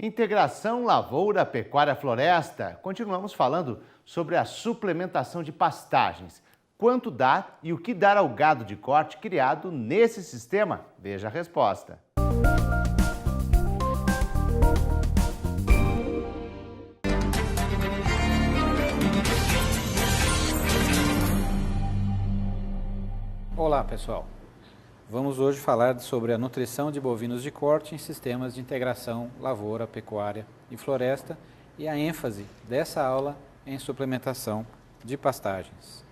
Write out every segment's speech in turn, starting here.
Integração Lavoura, Pecuária, Floresta. Continuamos falando sobre a suplementação de pastagens. Quanto dá e o que dar ao gado de corte criado nesse sistema? Veja a resposta. Olá pessoal, vamos hoje falar sobre a nutrição de bovinos de corte em sistemas de integração lavoura, pecuária e floresta e a ênfase dessa aula em suplementação de pastagens.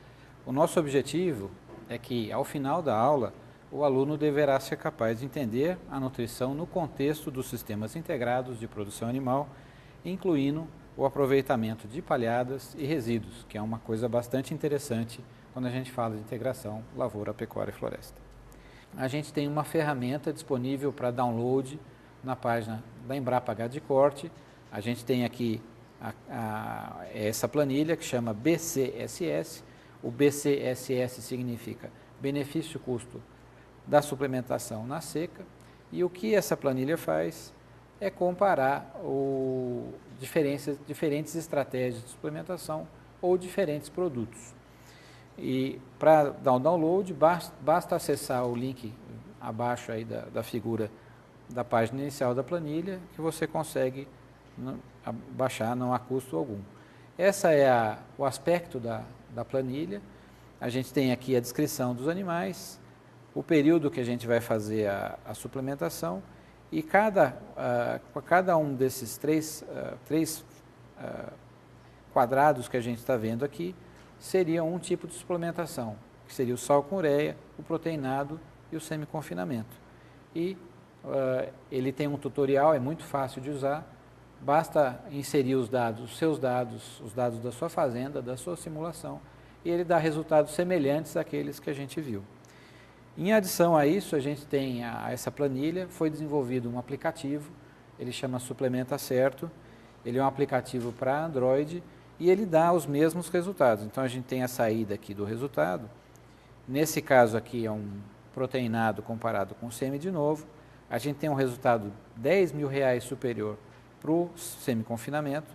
O nosso objetivo é que ao final da aula o aluno deverá ser capaz de entender a nutrição no contexto dos sistemas integrados de produção animal, incluindo o aproveitamento de palhadas e resíduos, que é uma coisa bastante interessante quando a gente fala de integração lavoura, pecuária e floresta. A gente tem uma ferramenta disponível para download na página da Embrapa Gado de Corte. A gente tem aqui essa planilha que chama BCSS. O BCSS significa benefício-custo da suplementação na seca. E o que essa planilha faz é comparar diferentes estratégias de suplementação ou diferentes produtos. E para dar o download, basta acessar o link abaixo aí da figura da página inicial da planilha, que você consegue baixar, não há custo algum. Esse é o aspecto da planilha. A gente tem aqui a descrição dos animais, o período que a gente vai fazer a suplementação e cada um desses três quadrados que a gente está vendo aqui seria um tipo de suplementação, que seria o sal com ureia, o proteinado e o semi-confinamento. E ele tem um tutorial, é muito fácil de usar, basta inserir os seus dados, os dados da sua fazenda, da sua simulação, e ele dá resultados semelhantes àqueles que a gente viu. Em adição a isso, a gente tem essa planilha, foi desenvolvido um aplicativo, ele chama Suplementa Certo, ele é um aplicativo para Android, e ele dá os mesmos resultados. Então a gente tem a saída aqui do resultado. Nesse caso aqui é um proteinado comparado com semi de novo. A gente tem um resultado R$10.000 superior para o semi-confinamento.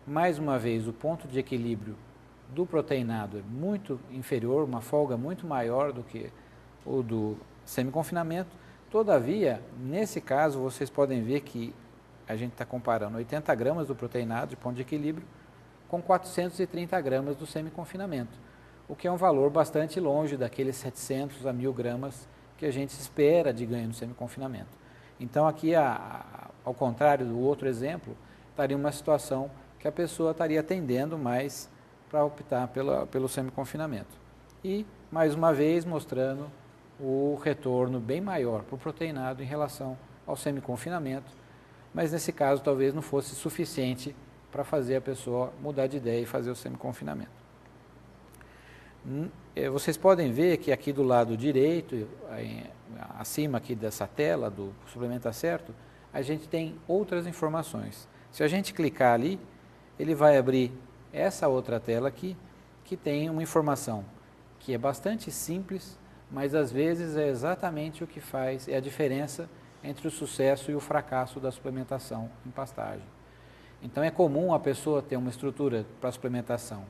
Mais uma vez, o ponto de equilíbrio do proteinado é muito inferior, uma folga muito maior do que o do semi-confinamento. Todavia, nesse caso, vocês podem ver que a gente está comparando 80 gramas do proteinado de ponto de equilíbrio com 430 gramas do semi-confinamento, o que é um valor bastante longe daqueles 700 a 1.000 gramas que a gente espera de ganho no semi-confinamento. Então aqui, ao contrário do outro exemplo, estaria uma situação que a pessoa estaria tendendo mais para optar pelo semi-confinamento. E, mais uma vez, mostrando o retorno bem maior para o proteinado em relação ao semi-confinamento, mas nesse caso talvez não fosse suficiente para fazer a pessoa mudar de ideia e fazer o semi-confinamento. Vocês podem ver que aqui do lado direito, acima aqui dessa tela do Suplementa Certo, a gente tem outras informações. Se a gente clicar ali, ele vai abrir essa outra tela aqui, que tem uma informação que é bastante simples, mas às vezes é exatamente o que faz, é a diferença entre o sucesso e o fracasso da suplementação em pastagem. Então é comum a pessoa ter uma estrutura para suplementação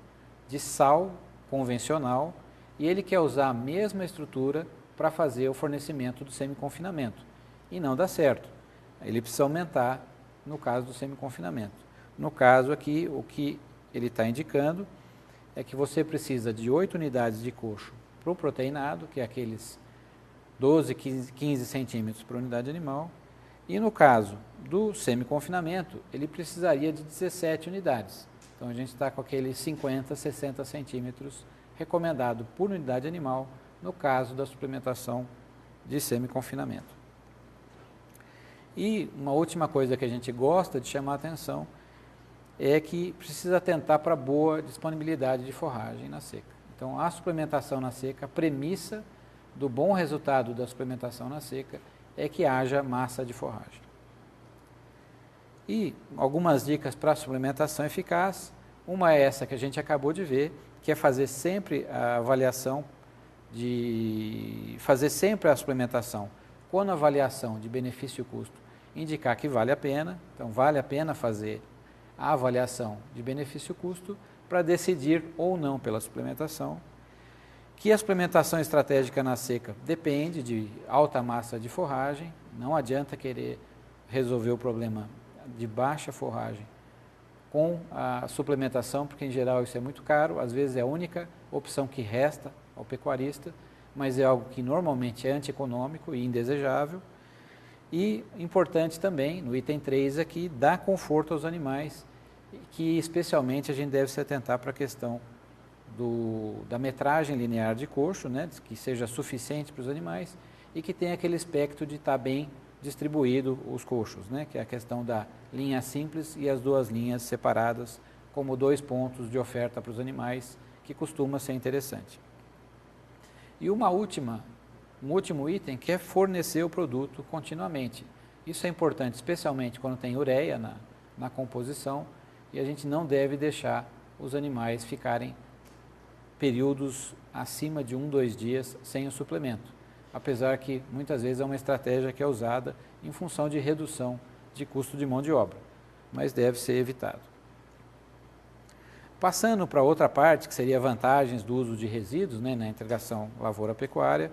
de sal convencional e ele quer usar a mesma estrutura para fazer o fornecimento do semi-confinamento e não dá certo. Ele precisa aumentar no caso do semi-confinamento. No caso aqui, o que ele está indicando é que você precisa de 8 unidades de coxo para o proteinado, que é aqueles 12, 15 centímetros por unidade animal. E no caso do semi-confinamento, ele precisaria de 17 unidades. Então a gente está com aqueles 50, 60 centímetros recomendado por unidade animal no caso da suplementação de semi-confinamento. E uma última coisa que a gente gosta de chamar a atenção é que precisa atentar para boa disponibilidade de forragem na seca. Então a suplementação na seca, a premissa do bom resultado da suplementação na seca é que haja massa de forragem. E algumas dicas para a suplementação eficaz, uma é essa que a gente acabou de ver, que é fazer sempre a avaliação fazer sempre a suplementação com avaliação de benefício-custo indicar que vale a pena. Então, vale a pena fazer a avaliação de benefício-custo para decidir ou não pela suplementação. Que a suplementação estratégica na seca depende de alta massa de forragem, não adianta querer resolver o problema de baixa forragem com a suplementação, porque em geral isso é muito caro, às vezes é a única opção que resta ao pecuarista, mas é algo que normalmente é antieconômico e indesejável. E importante também, no item 3 aqui, dar conforto aos animais, que especialmente a gente deve se atentar para a questão da metragem linear de coxo, né, que seja suficiente para os animais e que tenha aquele aspecto de estar bem distribuído os coxos, né, que é a questão da linha simples e as duas linhas separadas como 2 pontos de oferta para os animais, que costuma ser interessante. E um último item que é fornecer o produto continuamente. Isso é importante, especialmente quando tem ureia na composição, e a gente não deve deixar os animais ficarem períodos acima de 1, 2 dias sem o suplemento, apesar que muitas vezes é uma estratégia que é usada em função de redução de custo de mão de obra, mas deve ser evitado. Passando para outra parte, que seria vantagens do uso de resíduos, né, na integração lavoura-pecuária,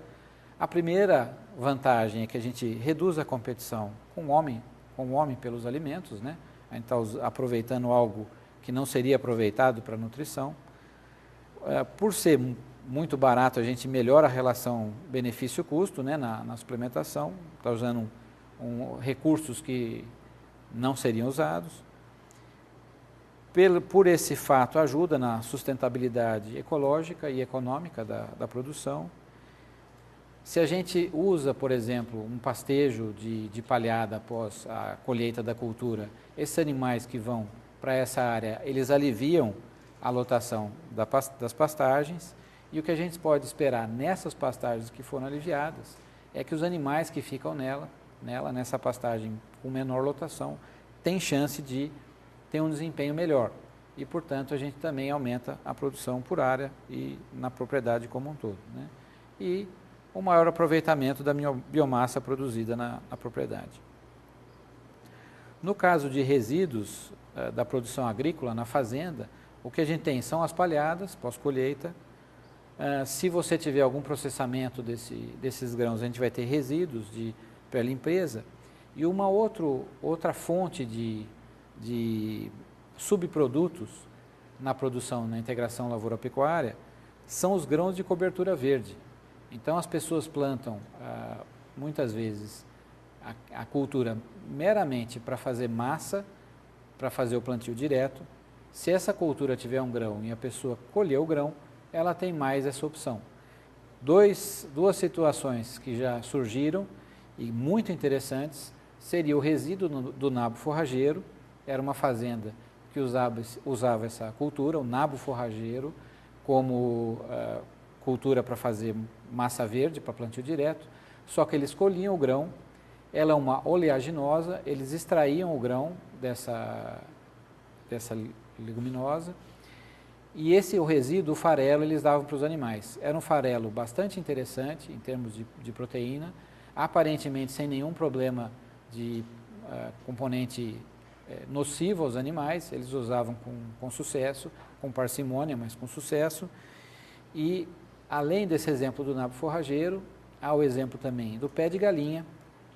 a primeira vantagem é que a gente reduz a competição com o homem pelos alimentos, né? A gente está aproveitando algo que não seria aproveitado para a nutrição. Por ser muito barato, a gente melhora a relação benefício-custo, né, na suplementação, está usando recursos que não seriam usados. Por esse fato, ajuda na sustentabilidade ecológica e econômica da produção. Se a gente usa, por exemplo, um pastejo de palhada após a colheita da cultura, esses animais que vão para essa área, eles aliviam a lotação das pastagens, e o que a gente pode esperar nessas pastagens que foram aliviadas é que os animais que ficam nessa pastagem com menor lotação, têm chance de ter um desempenho melhor e, portanto, a gente também aumenta a produção por área e na propriedade como um todo, né? E o maior aproveitamento da biomassa produzida na propriedade. No caso de resíduos da produção agrícola na fazenda, o que a gente tem são as palhadas pós-colheita. Se você tiver algum processamento desses grãos, a gente vai ter resíduos de pré-limpeza. E uma outra fonte de subprodutos na produção, na integração lavoura-pecuária, são os grãos de cobertura verde. Então, as pessoas plantam, muitas vezes, a cultura meramente para fazer massa, para fazer o plantio direto. Se essa cultura tiver um grão e a pessoa colher o grão, ela tem mais essa opção. Duas situações que já surgiram e muito interessantes seria o resíduo do nabo forrageiro. Era uma fazenda que usava essa cultura, o nabo forrageiro, como cultura para fazer massa verde, para plantio direto, só que eles colhiam o grão, ela é uma oleaginosa, eles extraíam o grão dessa leguminosa, e o resíduo, o farelo, eles davam para os animais. Era um farelo bastante interessante em termos de proteína, aparentemente sem nenhum problema de componente nocivo aos animais, eles usavam com sucesso, com parcimônia, mas com sucesso. E além desse exemplo do nabo forrageiro, há o exemplo também do pé de galinha,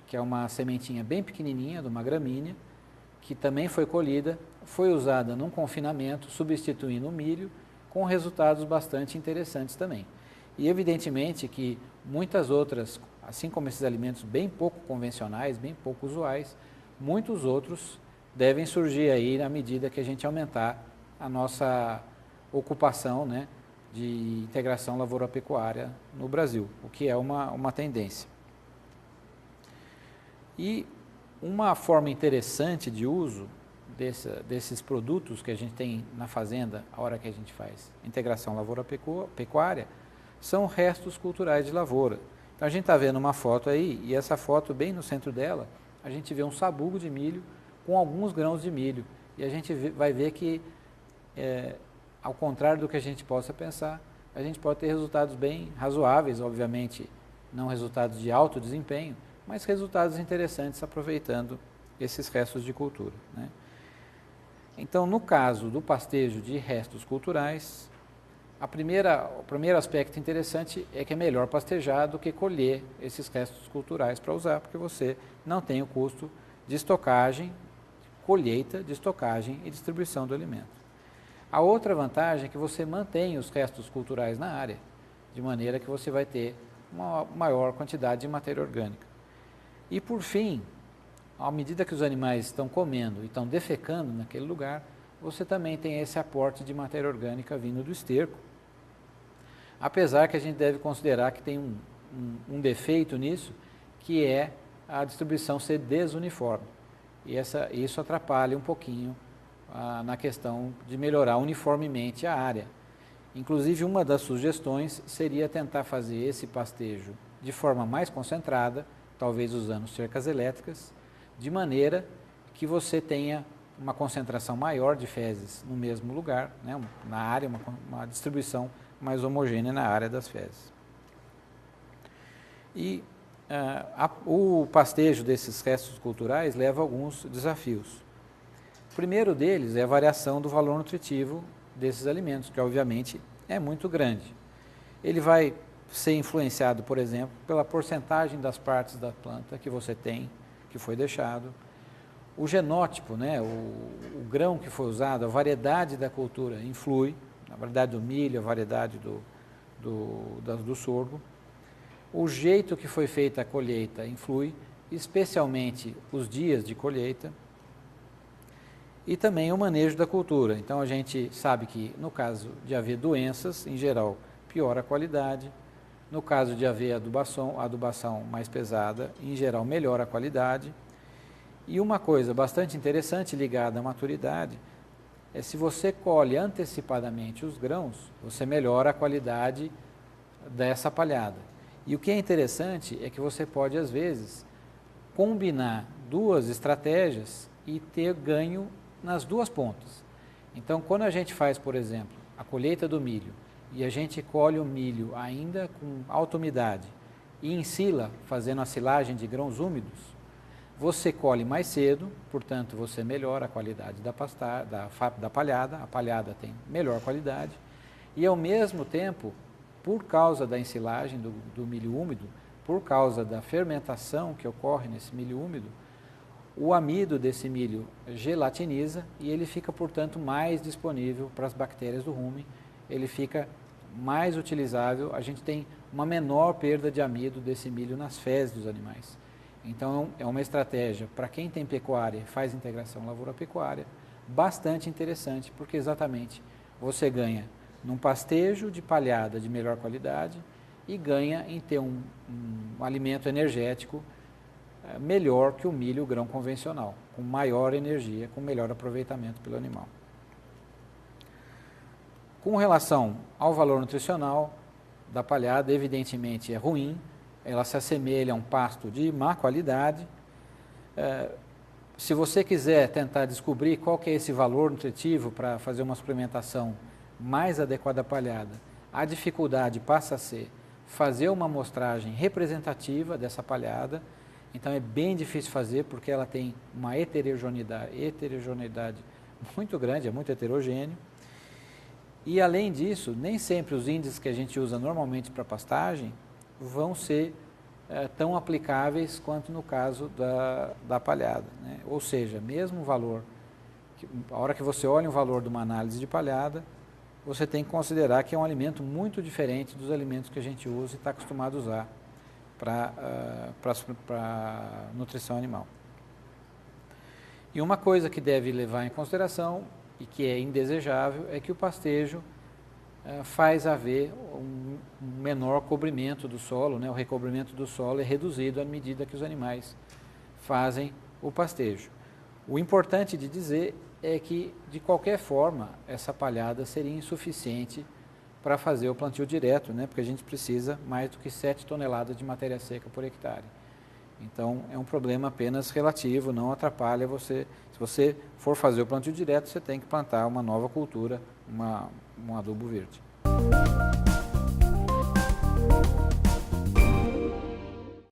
que é uma sementinha bem pequenininha, de uma gramínea, que também foi colhida, foi usada num confinamento, substituindo o milho, com resultados bastante interessantes também. E evidentemente que muitas outras, assim como esses alimentos bem pouco convencionais, bem pouco usuais, muitos outros devem surgir aí na medida que a gente aumentar a nossa ocupação, né, de integração lavoura-pecuária no Brasil, o que é uma tendência. E uma forma interessante de uso desses produtos que a gente tem na fazenda, a hora que a gente faz integração lavoura-pecuária, são restos culturais de lavoura. Então a gente está vendo uma foto aí, e essa foto, bem no centro dela, a gente vê um sabugo de milho com alguns grãos de milho. E a gente vai ver que, ao contrário do que a gente possa pensar, a gente pode ter resultados bem razoáveis, obviamente, não resultados de alto desempenho, mas resultados interessantes aproveitando esses restos de cultura, né? Então, no caso do pastejo de restos culturais, o primeiro aspecto interessante é que é melhor pastejar do que colher esses restos culturais para usar, porque você não tem o custo de estocagem, colheita, de estocagem e distribuição do alimento. A outra vantagem é que você mantém os restos culturais na área, de maneira que você vai ter uma maior quantidade de matéria orgânica. E por fim, à medida que os animais estão comendo e estão defecando naquele lugar, você também tem esse aporte de matéria orgânica vindo do esterco. Apesar que a gente deve considerar que tem um defeito nisso, que é a distribuição ser desuniforme. E isso atrapalha um pouquinho na questão de melhorar uniformemente a área. Inclusive, uma das sugestões seria tentar fazer esse pastejo de forma mais concentrada, talvez usando cercas elétricas, de maneira que você tenha uma concentração maior de fezes no mesmo lugar, né, na área, uma distribuição mais homogênea na área das fezes. E o pastejo desses restos culturais leva a alguns desafios. O primeiro deles é a variação do valor nutritivo desses alimentos, que obviamente é muito grande. Ele vai ser influenciado, por exemplo, pela porcentagem das partes da planta que você tem, que foi deixado, o genótipo, né, o grão que foi usado, a variedade da cultura influi, a variedade do milho, a variedade do sorgo. O jeito que foi feita a colheita influi, especialmente os dias de colheita, e também o manejo da cultura. Então, a gente sabe que, no caso de haver doenças, em geral, piora a qualidade. No caso de haver adubação mais pesada, em geral, melhora a qualidade. E uma coisa bastante interessante ligada à maturidade é se você colhe antecipadamente os grãos, você melhora a qualidade dessa palhada. E o que é interessante é que você pode, às vezes, combinar duas estratégias e ter ganho nas duas pontas. Então, quando a gente faz, por exemplo, a colheita do milho e a gente colhe o milho ainda com alta umidade e ensila, fazendo a silagem de grãos úmidos, você colhe mais cedo, portanto, você melhora a qualidade da palhada, a palhada tem melhor qualidade, e ao mesmo tempo, por causa da ensilagem do milho úmido, por causa da fermentação que ocorre nesse milho úmido, o amido desse milho gelatiniza e ele fica, portanto, mais disponível para as bactérias do rumen, ele fica mais utilizável, a gente tem uma menor perda de amido desse milho nas fezes dos animais. Então, é uma estratégia para quem tem pecuária e faz integração lavoura-pecuária bastante interessante, porque exatamente você ganha num pastejo de palhada de melhor qualidade e ganha em ter um alimento energético melhor que o milho, o grão convencional, com maior energia, com melhor aproveitamento pelo animal. Com relação ao valor nutricional da palhada, evidentemente é ruim, ela se assemelha a um pasto de má qualidade. Se você quiser tentar descobrir qual que é esse valor nutritivo para fazer uma suplementação mais adequada à palhada, a dificuldade passa a ser fazer uma amostragem representativa dessa palhada. Então é bem difícil fazer porque ela tem uma heterogeneidade muito grande, é muito heterogêneo. E além disso, nem sempre os índices que a gente usa normalmente para pastagem vão ser tão aplicáveis quanto no caso da palhada, né? Ou seja, mesmo o valor, a hora que você olha o valor de uma análise de palhada, você tem que considerar que é um alimento muito diferente dos alimentos que a gente usa e está acostumado a usar para nutrição animal. E uma coisa que deve levar em consideração e que é indesejável é que o pastejo faz haver um menor cobrimento do solo, né? O recobrimento do solo é reduzido à medida que os animais fazem o pastejo. O importante de dizer é que, de qualquer forma, essa palhada seria insuficiente para fazer o plantio direto, né? Porque a gente precisa mais do que 7 toneladas de matéria seca por hectare. Então, é um problema apenas relativo, não atrapalha você. Se você for fazer o plantio direto, você tem que plantar uma nova cultura, um adubo verde.